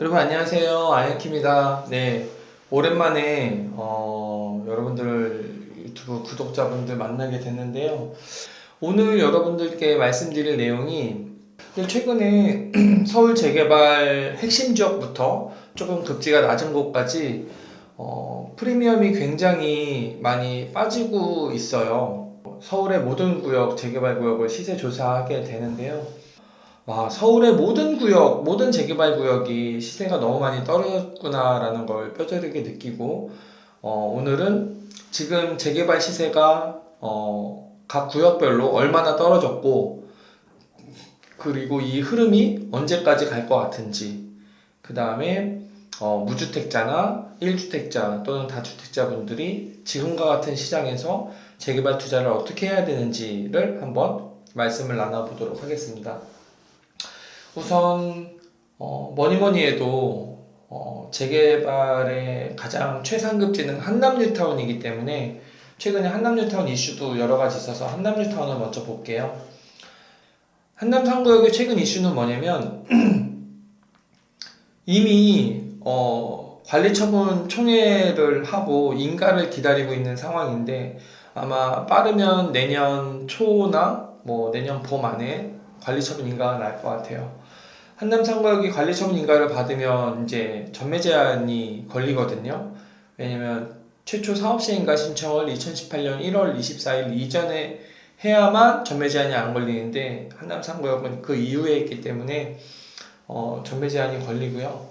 여러분 안녕하세요. 아이언키입니다. 네, 오랜만에 여러분들 유튜브 구독자분들 만나게 됐는데요. 오늘 여러분들께 말씀드릴 내용이 최근에 서울 재개발 핵심 지역부터 조금 급지가 낮은 곳까지 프리미엄이 굉장히 많이 빠지고 있어요. 서울의 모든 구역, 재개발 구역을 시세 조사하게 되는데요. 와, 서울의 모든 구역, 모든 재개발 구역이 시세가 너무 많이 떨어졌구나라는 걸 뼈저리게 느끼고, 오늘은 지금 재개발 시세가, 각 구역별로 얼마나 떨어졌고, 그리고 이 흐름이 언제까지 갈 것 같은지, 그 다음에, 무주택자나 1주택자 또는 다주택자분들이 지금과 같은 시장에서 재개발 투자를 어떻게 해야 되는지를 한번 말씀을 나눠보도록 하겠습니다. 우선 뭐니 해도 재개발의 가장 최상급지는 한남뉴타운이기 때문에 최근에 한남뉴타운 이슈도 여러 가지 있어서 한남뉴타운을 먼저 볼게요. 한남 3구역의 최근 이슈는 뭐냐면 이미 관리처분 총회를 하고 인가를 기다리고 있는 상황인데 아마 빠르면 내년 초나 내년 봄 안에 관리처분 인가가 날 것 같아요. 한남 3구역이 관리처분 인가를 받으면 이제 전매 제한이 걸리거든요. 왜냐면 최초 사업시 인가 신청을 2018년 1월 24일 이전에 해야만 전매 제한이 안 걸리는데 한남 3구역은 그 이후에 있기 때문에 전매 제한이 걸리고요.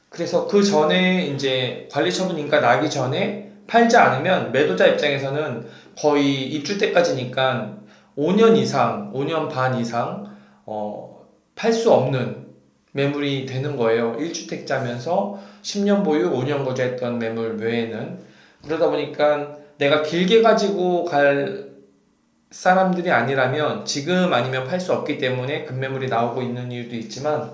그래서 그 전에 이제 관리처분 인가 나기 전에 팔지 않으면 매도자 입장에서는 거의 입주 때까지니까 5년 이상, 5년 반 이상 팔 수 없는 매물이 되는 거예요. 1주택자면서 10년 보유, 5년 거주했던 매물 외에는. 그러다 보니까 내가 길게 가지고 갈 사람들이 아니라면 지금 아니면 팔 수 없기 때문에 급매물이 나오고 있는 이유도 있지만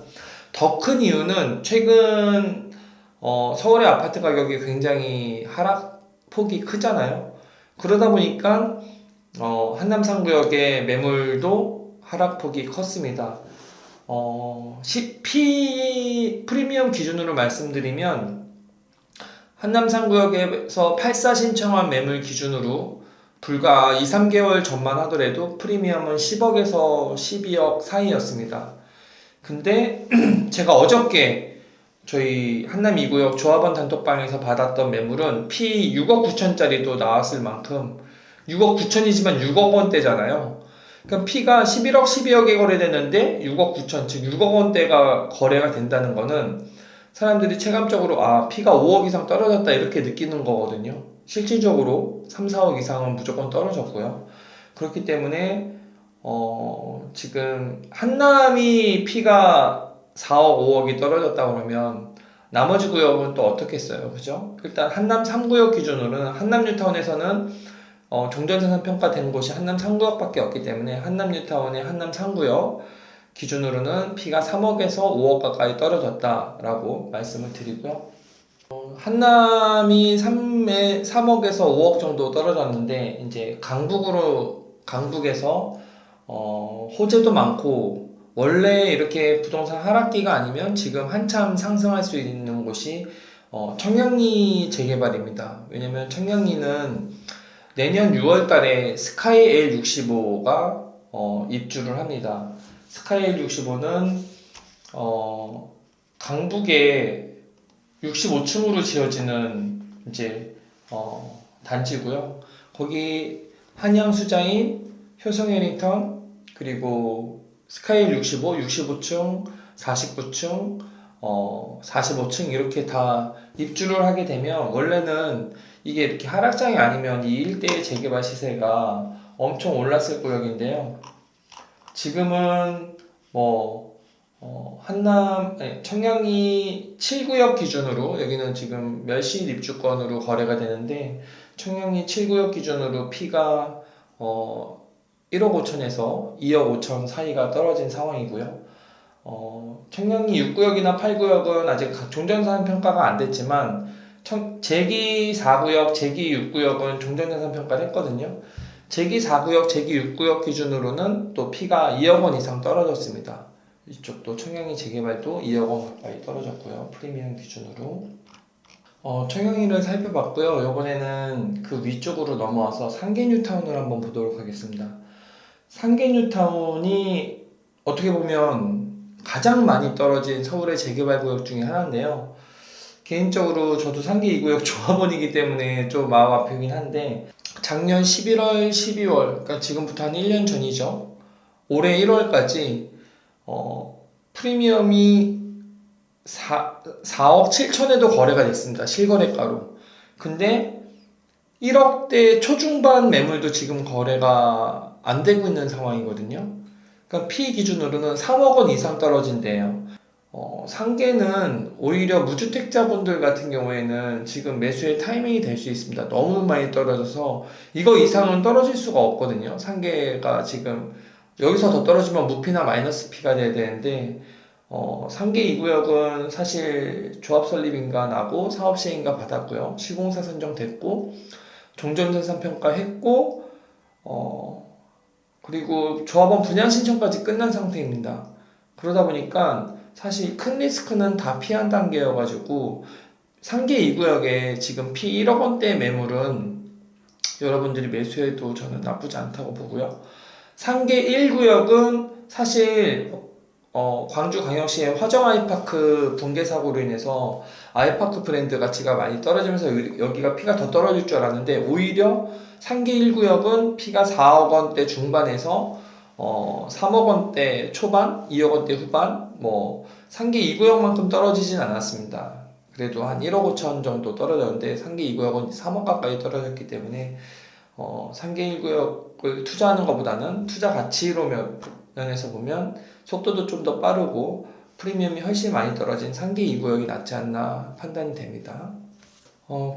더 큰 이유는 최근 서울의 아파트 가격이 굉장히 하락폭이 크잖아요. 그러다 보니까 한남 3구역의 매물도 하락폭이 컸습니다. 프리미엄 기준으로 말씀드리면 한남 3구역에서 84 신청한 매물 기준으로 불과 2, 3개월 전만 하더라도 프리미엄은 10억에서 12억 사이였습니다. 근데 제가 어저께 저희 한남 2구역 조합원 단톡방에서 받았던 매물은 피 6억 9천짜리도 나왔을 만큼 6억 9천이지만 6억 원대잖아요. 그럼 피가 11억, 12억에 거래됐는데 6억 9천, 즉 6억 원대가 거래가 된다는 거는 사람들이 체감적으로 피가 5억 이상 떨어졌다 이렇게 느끼는 거거든요. 실질적으로 3, 4억 이상은 무조건 떨어졌고요. 그렇기 때문에 지금 한남이 피가 4억, 5억이 떨어졌다 그러면 나머지 구역은 또 어떻겠어요, 그죠? 일단 한남 3구역 기준으로는 한남뉴타운에서는 종전자산 평가된 곳이 한남 3구역밖에 없기 때문에 한남뉴타운의 한남 3구역 기준으로는 피가 3억에서 5억 가까이 떨어졌다라고 말씀을 드리고요. 한남이 3억에서 5억 정도 떨어졌는데 이제 강북에서 호재도 많고 원래 이렇게 부동산 하락기가 아니면 지금 한참 상승할 수 있는 곳이 청량리 재개발입니다. 왜냐면 청량리는 내년 6월 달에 스카이 L65가 입주를 합니다. 스카이 L65는 강북에 65층으로 지어지는 이제 단지고요. 거기 한양수자인, 효성해링턴 그리고 스카이 L65, 65층, 49층, 45층 이렇게 다 입주를 하게 되면 원래는 이게 이렇게 하락장이 아니면 이 일대의 재개발 시세가 엄청 올랐을 구역인데요. 지금은 청량리 7구역 기준으로 여기는 지금 멸실 입주권으로 거래가 되는데 청량리 7구역 기준으로 피가 1억 5천에서 2억 5천 사이가 떨어진 상황이고요. 청량리 6구역이나 8구역은 아직 종전자산 평가가 안 됐지만 제기 4구역, 제기 6구역은 종전자산 평가를 했거든요. 제기 4구역, 제기 6구역 기준으로는 또 피가 2억 원 이상 떨어졌습니다. 이쪽도 청양리 재개발도 2억 원 가까이 떨어졌고요. 프리미엄 기준으로. 청양리를 살펴봤고요. 이번에는 그 위쪽으로 넘어와서 상계뉴타운을 한번 보도록 하겠습니다. 상계뉴타운이 어떻게 보면 가장 많이 떨어진 서울의 재개발 구역 중에 하나인데요. 개인적으로 저도 상계 2구역 조합원이기 때문에 좀 마음 아프긴 한데, 작년 11월, 12월, 그러니까 지금부터 한 1년 전이죠. 올해 1월까지 프리미엄이 4억 7천에도 거래가 됐습니다. 실거래가로. 근데 1억대 초중반 매물도 지금 거래가 안 되고 있는 상황이거든요. 그러니까 피 기준으로는 3억 원 이상 떨어진대요. 상계는 오히려 무주택자분들 같은 경우에는 지금 매수의 타이밍이 될 수 있습니다. 너무 많이 떨어져서 이거 이상은 떨어질 수가 없거든요. 상계가 지금 여기서 더 떨어지면 무피나 마이너스 피가 돼야 되는데, 상계 2구역은 사실 조합 설립인가 나고 사업 시행인가 받았고요. 시공사 선정됐고 종전전산 평가했고 그리고 조합원 분양 신청까지 끝난 상태입니다. 그러다 보니까 사실 큰 리스크는 다 피한 단계여가지고 상계 2구역에 지금 피 1억 원대 매물은 여러분들이 매수해도 저는 나쁘지 않다고 보고요. 상계 1구역은 사실 광주광역시의 화정 아이파크 붕괴 사고로 인해서 아이파크 브랜드 가치가 많이 떨어지면서 여기가 피가 더 떨어질 줄 알았는데, 오히려 상계 1구역은 피가 4억 원대 중반에서 3억 원대 초반, 2억 원대 후반, 상계 2구역만큼 떨어지진 않았습니다. 그래도 한 1억 5천 정도 떨어졌는데 상계 2구역은 3억 가까이 떨어졌기 때문에 상계 1구역을 투자하는 것보다는 투자 가치로 면에서 보면 속도도 좀 더 빠르고 프리미엄이 훨씬 많이 떨어진 상계 2구역이 낫지 않나 판단이 됩니다.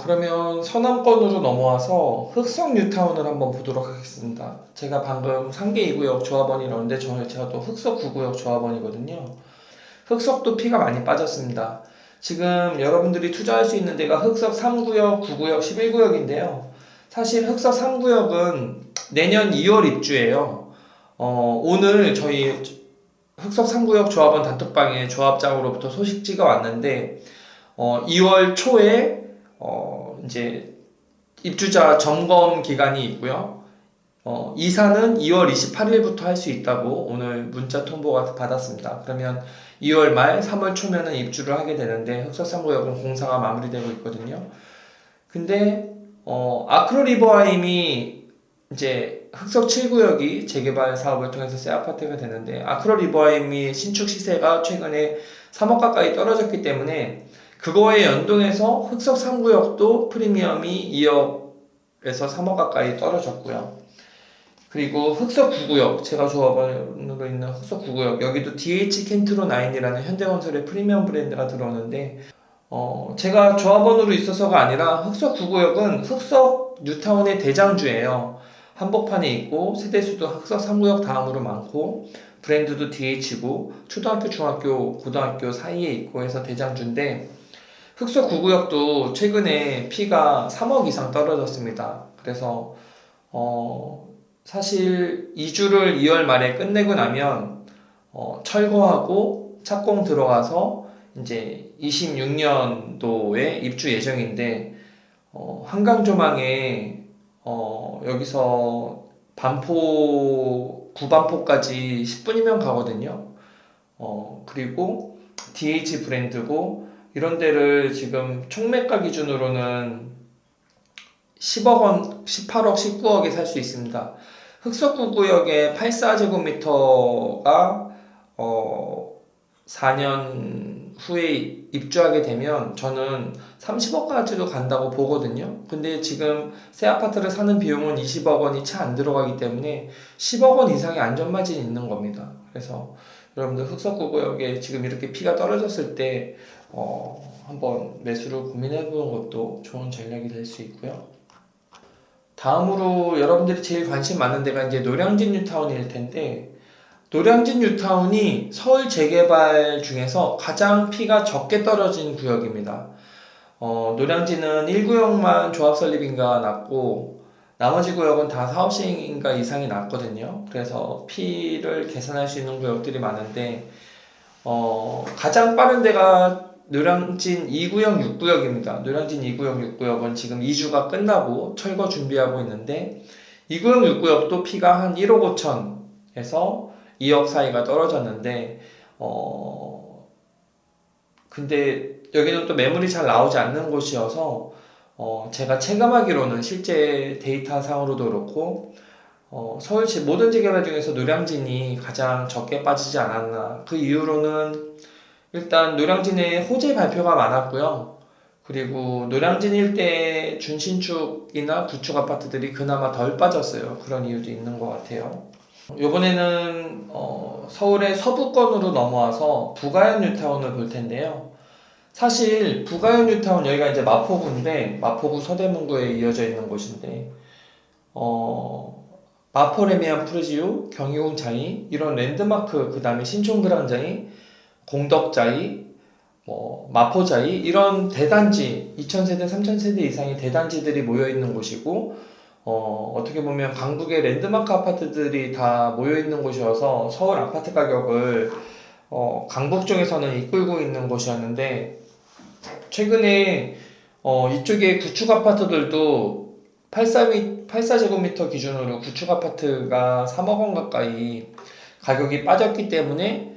그러면 서남권으로 넘어와서 흑석 뉴타운을 한번 보도록 하겠습니다. 제가 방금 상계 2구역 조합원이라는데 제가 또 흑석 9구역 조합원이거든요. 흑석도 피가 많이 빠졌습니다. 지금 여러분들이 투자할 수 있는 데가 흑석 3구역, 9구역, 11구역인데요. 사실 흑석 3구역은 내년 2월 입주예요. 오늘 저희 흑석 3구역 조합원 단톡방에 조합장으로부터 소식지가 왔는데 2월 초에 이제 입주자 점검 기간이 있고요. 이사는 2월 28일부터 할 수 있다고 오늘 문자 통보가 받았습니다. 그러면 2월 말 3월 초면은 입주를 하게 되는데 흑석 3구역은 공사가 마무리되고 있거든요. 근데 아크로리버하임이 이제 흑석 7구역이 재개발 사업을 통해서 새 아파트가 되는데, 아크로리버하임이 신축 시세가 최근에 3억 가까이 떨어졌기 때문에 그거에 연동해서 흑석 3구역도 프리미엄이 2억에서 3억 가까이 떨어졌고요. 그리고 흑석 9구역, 제가 조합원으로 있는 흑석 9구역, 여기도 DH 켄트로 9이라는 현대건설의 프리미엄 브랜드가 들어오는데, 제가 조합원으로 있어서가 아니라 흑석 9구역은 흑석 뉴타운의 대장주예요. 한복판에 있고 세대수도 흑석 3구역 다음으로 많고 브랜드도 DH고 초등학교, 중학교, 고등학교 사이에 있고 해서 대장주인데, 흑석 9구역도 최근에 피가 3억 이상 떨어졌습니다. 그래서 사실 이주를 2월 말에 끝내고 나면 철거하고 착공 들어가서 이제 26년도에 입주 예정인데, 한강조망에 여기서 구반포까지 10분이면 가거든요. 그리고 DH 브랜드고, 이런 데를 지금 총매가 기준으로는 10억 원, 18억, 19억에 살 수 있습니다. 흑석 9구역의 84제곱미터가 4년 후에 입주하게 되면 저는 30억까지도 간다고 보거든요. 근데 지금 새 아파트를 사는 비용은 20억 원이 채 안 들어가기 때문에 10억 원 이상의 안전마진이 있는 겁니다. 그래서 여러분들 흑석 9구역에 지금 이렇게 피가 떨어졌을 때 한번 매수를 고민해보는 것도 좋은 전략이 될 수 있고요. 다음으로 여러분들이 제일 관심 많은 데가 이제 노량진 뉴타운일 텐데, 노량진 뉴타운이 서울 재개발 중에서 가장 피가 적게 떨어진 구역입니다. 노량진은 1구역만 조합 설립인가 났고 나머지 구역은 다 사업 시행인가 이상이 났거든요. 그래서 피를 계산할 수 있는 구역들이 많은데, 가장 빠른 데가 노량진 2구역 6구역입니다. 노량진 2구역 6구역은 지금 2주가 끝나고 철거 준비하고 있는데 2구역 6구역도 피가 한 1억 5천에서 2억 사이가 떨어졌는데 근데 여기는 또 매물이 잘 나오지 않는 곳이어서 제가 체감하기로는 실제 데이터상으로도 그렇고 서울시 모든 재개발 중에서 노량진이 가장 적게 빠지지 않았나. 그 이유로는 일단 노량진에 호재 발표가 많았고요. 그리고 노량진 일대 준신축이나 구축 아파트들이 그나마 덜 빠졌어요. 그런 이유도 있는 것 같아요. 이번에는 서울의 서부권으로 넘어와서 부가현 뉴타운을 볼 텐데요. 사실 부가현 뉴타운 여기가 이제 마포구인데 마포구 서대문구에 이어져 있는 곳인데 마포레미안 푸르지오, 경희궁자이 이런 랜드마크 그 다음에 신촌그랑자이, 공덕자이, 마포자이 이런 대단지 2000세대, 3000세대 이상의 대단지들이 모여있는 곳이고 어떻게 보면 강북의 랜드마크 아파트들이 다 모여있는 곳이어서 서울 아파트 가격을 강북 쪽에서는 이끌고 있는 곳이었는데 최근에 이쪽에 구축 아파트들도 84제곱미터 기준으로 구축 아파트가 3억 원 가까이 가격이 빠졌기 때문에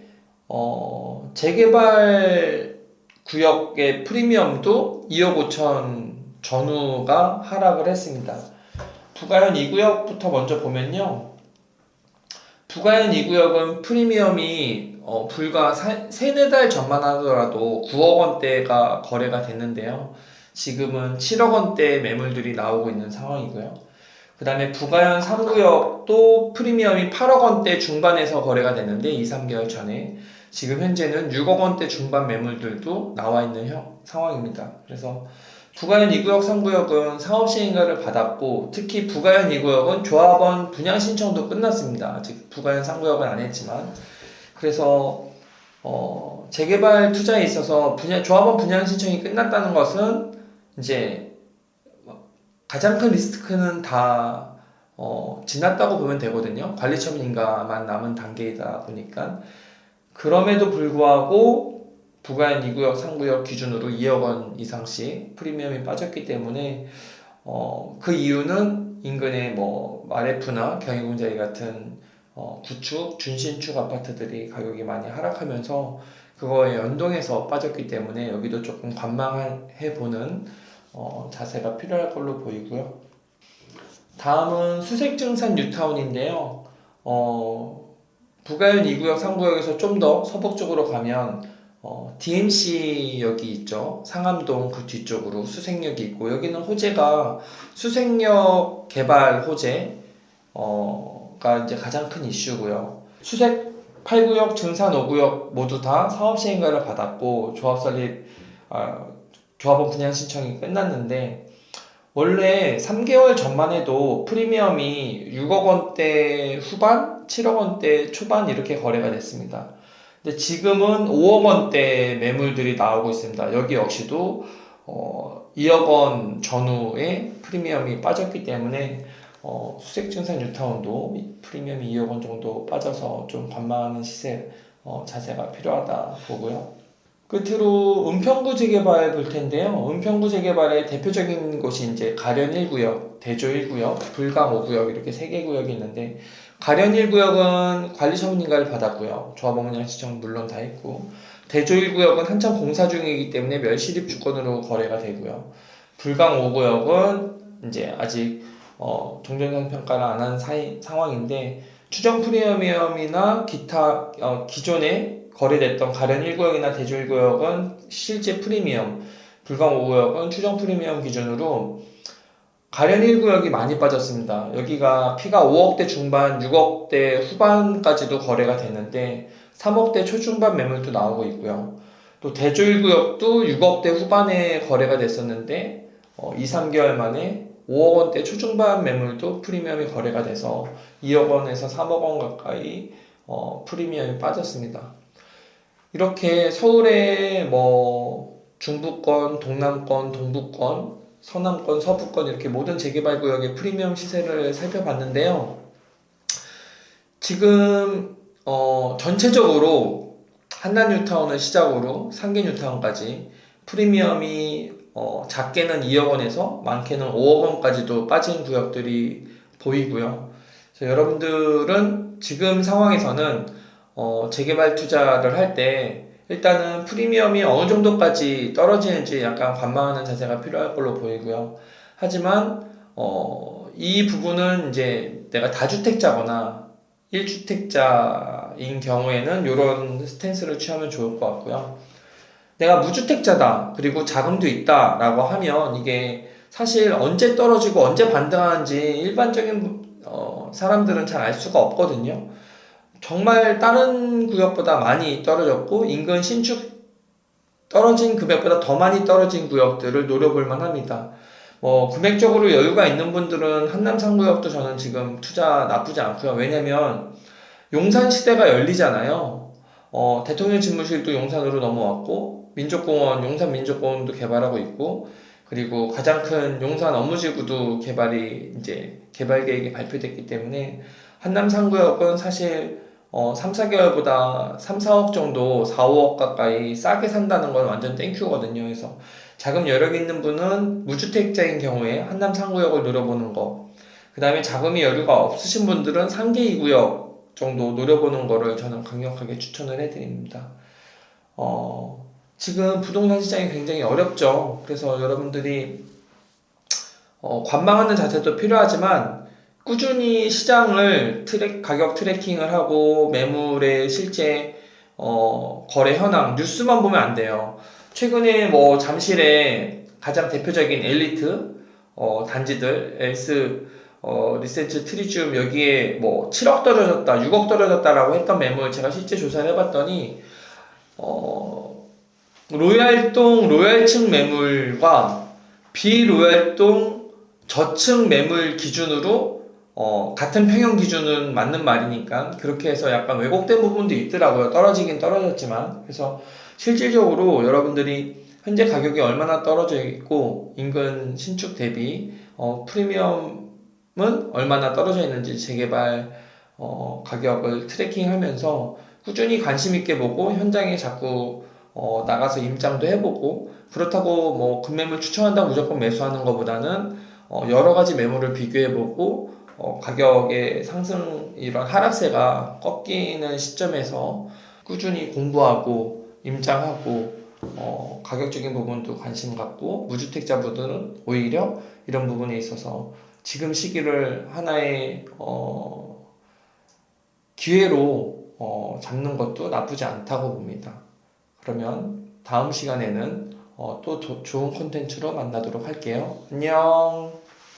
재개발 구역의 프리미엄도 2억 5천 전후가 하락을 했습니다. 부가현 2구역부터 먼저 보면요. 부가현 2구역은 프리미엄이 불과 3-4달 전만 하더라도 9억 원대가 거래가 됐는데요. 지금은 7억 원대 매물들이 나오고 있는 상황이고요. 그 다음에 부가현 3구역도 프리미엄이 8억 원대 중반에서 거래가 됐는데 2-3개월 전에 지금 현재는 6억 원대 중반 매물들도 나와 있는 상황입니다. 그래서 부가현 2구역, 3구역은 상업시행가를 받았고 특히 부가현 2구역은 조합원 분양 신청도 끝났습니다. 아직 부가현 3구역은 안 했지만 그래서 재개발 투자에 있어서 조합원 분양 신청이 끝났다는 것은 이제 가장 큰 리스크는 다 지났다고 보면 되거든요. 관리처분 인가만 남은 단계이다 보니까 그럼에도 불구하고 부가현 2구역, 3구역 기준으로 2억 원 이상씩 프리미엄이 빠졌기 때문에 그 이유는 인근의 마레프나 경희궁자이 같은 구축, 준신축 아파트들이 가격이 많이 하락하면서 그거에 연동해서 빠졌기 때문에 여기도 조금 관망해보는 자세가 필요할 걸로 보이고요. 다음은 수색증산 뉴타운인데요. 부가현 2구역, 3구역에서 좀 더 서북쪽으로 가면 DMC역이 있죠. 상암동 그 뒤쪽으로 수색역이 있고 여기는 호재가 수색역 개발 호재가 이제 가장 큰 이슈고요. 수색 8구역, 증산 5구역 모두 다 사업시행가를 받았고 조합원 분양 신청이 끝났는데 원래 3개월 전만 해도 프리미엄이 6억 원대 후반, 7억 원대 초반 이렇게 거래가 됐습니다. 근데 지금은 5억 원대 매물들이 나오고 있습니다. 여기 역시도 2억 원 전후에 프리미엄이 빠졌기 때문에 수색증산 뉴타운도 프리미엄이 2억 원 정도 빠져서 좀 관망하는 자세가 필요하다 보고요. 끝으로 은평구 재개발 볼 텐데요. 은평구 재개발의 대표적인 곳이 이제 가련 1구역, 대조 1구역, 불강 5구역 이렇게 3개 구역이 있는데 가련 1구역은 관리처분인가를 받았고요. 조합원 분양 신청 물론 다 했고 대조 1구역은 한참 공사 중이기 때문에 멸실입 주권으로 거래가 되고요. 불강 5구역은 이제 아직 종전상 평가를 안 한 상황인데 추정 프리미엄이나 기타 기존에 거래됐던 가련 1구역이나 대조 1구역은 실제 프리미엄, 불강 5구역은 추정 프리미엄 기준으로 가련 1구역이 많이 빠졌습니다. 여기가 피가 5억대 중반, 6억대 후반까지도 거래가 되는데 3억대 초중반 매물도 나오고 있고요. 또 대조 1구역도 6억대 후반에 거래가 됐었는데 2-3개월 만에 5억 원대 초중반 매물도 프리미엄이 거래가 돼서 2억 원에서 3억 원 가까이 프리미엄이 빠졌습니다. 이렇게 서울의 중부권, 동남권, 동부권, 서남권, 서부권 이렇게 모든 재개발 구역의 프리미엄 시세를 살펴봤는데요. 지금 전체적으로 한남 뉴타운을 시작으로 상계 뉴타운까지 프리미엄이 작게는 2억 원에서 많게는 5억 원까지도 빠진 구역들이 보이고요. 그래서 여러분들은 지금 상황에서는 재개발 투자를 할 때 일단은 프리미엄이 어느 정도까지 떨어지는지 약간 관망하는 자세가 필요할 걸로 보이고요. 하지만 이 부분은 이제 내가 다주택자거나 1주택자인 경우에는 이런 스탠스를 취하면 좋을 것 같고요. 내가 무주택자다, 그리고 자금도 있다 라고 하면 이게 사실 언제 떨어지고 언제 반등하는지 일반적인 사람들은 잘 알 수가 없거든요. 정말 다른 구역보다 많이 떨어졌고 인근 신축 떨어진 금액보다 더 많이 떨어진 구역들을 노려볼만 합니다. 금액적으로 여유가 있는 분들은 한남 3구역도 저는 지금 투자 나쁘지 않고요. 왜냐면 용산 시대가 열리잖아요. 대통령 집무실도 용산으로 넘어왔고 민족공원, 용산 민족공원도 개발하고 있고, 그리고 가장 큰 용산 업무지구도 개발이 이제 개발 계획이 발표됐기 때문에 한남 3구역은 사실 3, 4개월보다 3, 4억 정도, 4, 5억 가까이 싸게 산다는 건 완전 땡큐거든요. 그래서 자금 여력 있는 분은 무주택자인 경우에 한남 3구역을 노려보는 거, 그 다음에 자금이 여유가 없으신 분들은 상계 2구역 정도 노려보는 거를 저는 강력하게 추천을 해드립니다. 지금 부동산 시장이 굉장히 어렵죠. 그래서 여러분들이 관망하는 자세도 필요하지만 꾸준히 시장을 가격 트래킹을 하고 매물의 실제 거래 현황 뉴스만 보면 안 돼요. 최근에 잠실에 가장 대표적인 엘리트 단지들 엘스 리센츠 트리지움 여기에 7억 떨어졌다 6억 떨어졌다라고 했던 매물 제가 실제 조사를 해봤더니 로얄동 로얄층 매물과 비로얄동 저층 매물 기준으로 같은 평형 기준은 맞는 말이니까 그렇게 해서 약간 왜곡된 부분도 있더라고요. 떨어지긴 떨어졌지만. 그래서 실질적으로 여러분들이 현재 가격이 얼마나 떨어져 있고 인근 신축 대비 프리미엄은 얼마나 떨어져 있는지 재개발 가격을 트래킹하면서 꾸준히 관심 있게 보고 현장에 자꾸 나가서 임장도 해보고, 그렇다고 급매물 추천한다고 무조건 매수하는 것보다는 여러 가지 매물을 비교해보고 가격의 상승 이런 하락세가 꺾이는 시점에서 꾸준히 공부하고 임장하고 가격적인 부분도 관심 갖고, 무주택자분들은 오히려 이런 부분에 있어서 지금 시기를 하나의 기회로 잡는 것도 나쁘지 않다고 봅니다. 그러면 다음 시간에는 또 좋은 콘텐츠로 만나도록 할게요. 안녕.